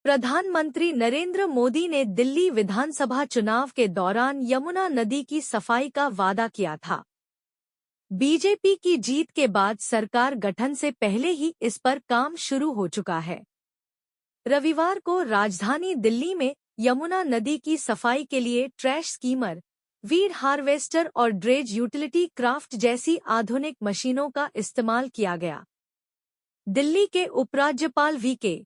प्रधानमंत्री नरेंद्र मोदी ने दिल्ली विधानसभा चुनाव के दौरान यमुना नदी की सफाई का वादा किया था। बीजेपी की जीत के बाद सरकार गठन से पहले ही इस पर काम शुरू हो चुका है। रविवार को राजधानी दिल्ली में यमुना नदी की सफाई के लिए ट्रैश स्कीमर, वीड हार्वेस्टर और ड्रेज यूटिलिटी क्राफ्ट जैसी आधुनिक मशीनों का इस्तेमाल किया गया। दिल्ली के उपराज्यपाल वी.के.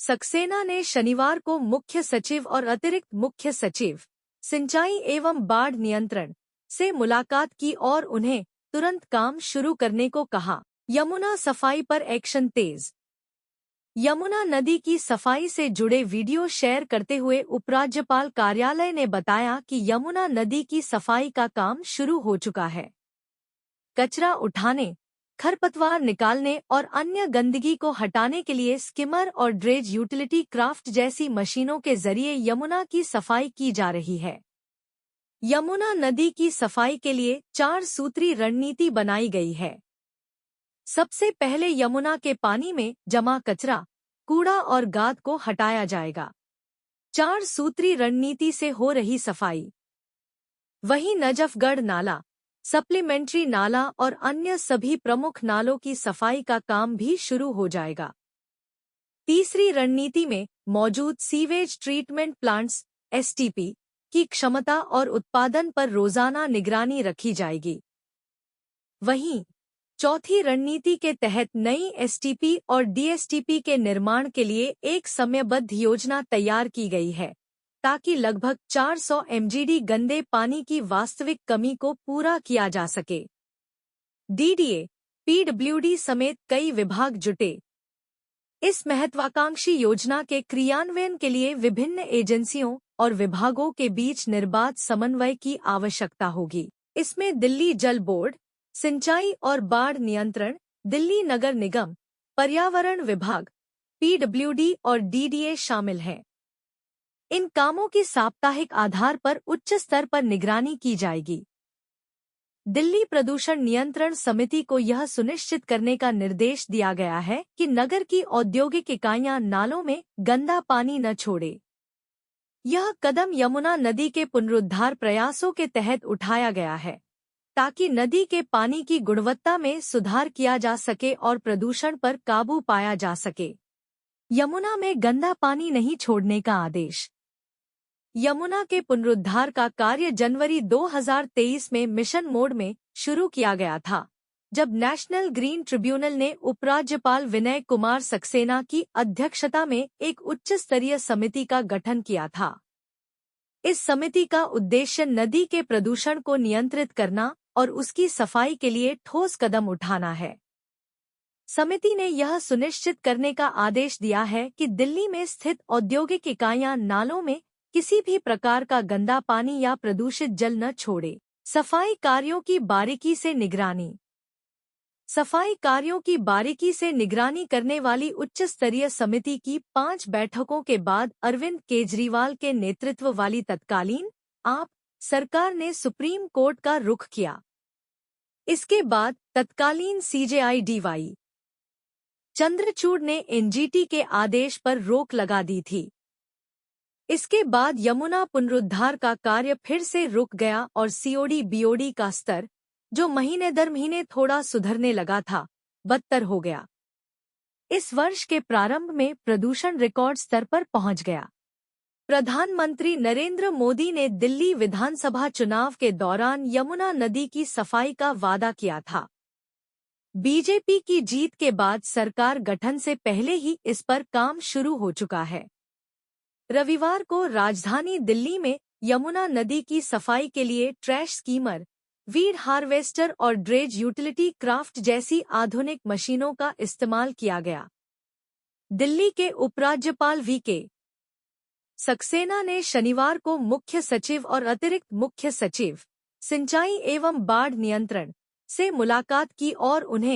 सक्सेना ने शनिवार को मुख्य सचिव और अतिरिक्त मुख्य सचिव, सिंचाई एवं बाढ़ नियंत्रण से मुलाकात की और उन्हें तुरंत काम शुरू करने को कहा। यमुना सफाई पर एक्शन तेज। यमुना नदी की सफाई से जुड़े वीडियो शेयर करते हुए उपराज्यपाल कार्यालय ने बताया कि यमुना नदी की सफाई का काम शुरू हो चुका है। कचरा उठाने, खरपतवार निकालने और अन्य गंदगी को हटाने के लिए स्किमर और ड्रेज यूटिलिटी क्राफ्ट जैसी मशीनों के जरिए यमुना की सफाई की जा रही है। यमुना नदी की सफाई के लिए 4 सूत्री रणनीति बनाई गई है। सबसे पहले यमुना के पानी में जमा कचरा, कूड़ा और गाद को हटाया जाएगा। 4 सूत्री रणनीति से हो रही सफाई। वहीं नजफगढ़ नाला, सप्लीमेंट्री नाला और अन्य सभी प्रमुख नालों की सफाई का काम भी शुरू हो जाएगा। तीसरी रणनीति में मौजूद सीवेज ट्रीटमेंट प्लांट्स (एसटीपी) की क्षमता और उत्पादन पर रोजाना निगरानी रखी जाएगी। वहीं चौथी रणनीति के तहत नई एसटीपी और डीएसटीपी के निर्माण के लिए एक समयबद्ध योजना तैयार की गई है, ताकि लगभग 400 एमजीडी गंदे पानी की वास्तविक कमी को पूरा किया जा सके। डीडीए, पीडब्ल्यूडी समेत कई विभाग जुटे। इस महत्वाकांक्षी योजना के क्रियान्वयन के लिए विभिन्न एजेंसियों और विभागों के बीच निर्बाध समन्वय की आवश्यकता होगी। इसमें दिल्ली जल बोर्ड, सिंचाई और बाढ़ नियंत्रण, दिल्ली नगर निगम, पर्यावरण विभाग, पीडब्ल्यूडी और डीडीए शामिल हैं। इन कामों की साप्ताहिक आधार पर उच्च स्तर पर निगरानी की जाएगी। दिल्ली प्रदूषण नियंत्रण समिति को यह सुनिश्चित करने का निर्देश दिया गया है कि नगर की औद्योगिक इकाइयां नालों में गंदा पानी न छोड़े। यह कदम यमुना नदी के पुनरुद्धार प्रयासों के तहत उठाया गया है, ताकि नदी के पानी की गुणवत्ता में सुधार किया जा सके और प्रदूषण पर काबू पाया जा सके। यमुना में गंदा पानी नहीं छोड़ने का आदेश। यमुना के पुनरुद्धार का कार्य जनवरी 2023 में मिशन मोड में शुरू किया गया था, जब नेशनल ग्रीन ट्रिब्यूनल ने उपराज्यपाल विनय कुमार सक्सेना की अध्यक्षता में एक उच्च स्तरीय समिति का गठन किया था। इस समिति का उद्देश्य नदी के प्रदूषण को नियंत्रित करना और उसकी सफाई के लिए ठोस कदम उठाना है। समिति ने यह सुनिश्चित करने का आदेश दिया है कि दिल्ली में स्थित औद्योगिक इकाइयां नालों में किसी भी प्रकार का गंदा पानी या प्रदूषित जल न छोड़े। सफाई कार्यों की बारीकी से निगरानी। सफाई कार्यों की बारीकी से निगरानी करने वाली उच्च स्तरीय समिति की 5 बैठकों के बाद अरविंद केजरीवाल के नेतृत्व वाली तत्कालीन आप सरकार ने सुप्रीम कोर्ट का रुख किया। इसके बाद तत्कालीन सीजेआई डी.वाई. चंद्रचूड़ ने एनजीटी के आदेश पर रोक लगा दी थी। इसके बाद यमुना पुनरुद्धार का कार्य फिर से रुक गया और सीओडी-बीओडी का स्तर, जो महीने दर महीने थोड़ा सुधरने लगा था, बदतर हो गया। इस वर्ष के प्रारंभ में प्रदूषण रिकॉर्ड स्तर पर पहुंच गया। प्रधानमंत्री नरेंद्र मोदी ने दिल्ली विधानसभा चुनाव के दौरान यमुना नदी की सफाई का वादा किया था। बीजेपी की जीत के बाद सरकार गठन से पहले ही इस पर काम शुरू हो चुका है। रविवार को राजधानी दिल्ली में यमुना नदी की सफाई के लिए ट्रैश स्कीमर, वीड हार्वेस्टर और ड्रेज यूटिलिटी क्राफ्ट जैसी आधुनिक मशीनों का इस्तेमाल किया गया। दिल्ली के उपराज्यपाल वी.के. सक्सेना ने शनिवार को मुख्य सचिव और अतिरिक्त मुख्य सचिव, सिंचाई एवं बाढ़ नियंत्रण से मुलाकात की और उन्हें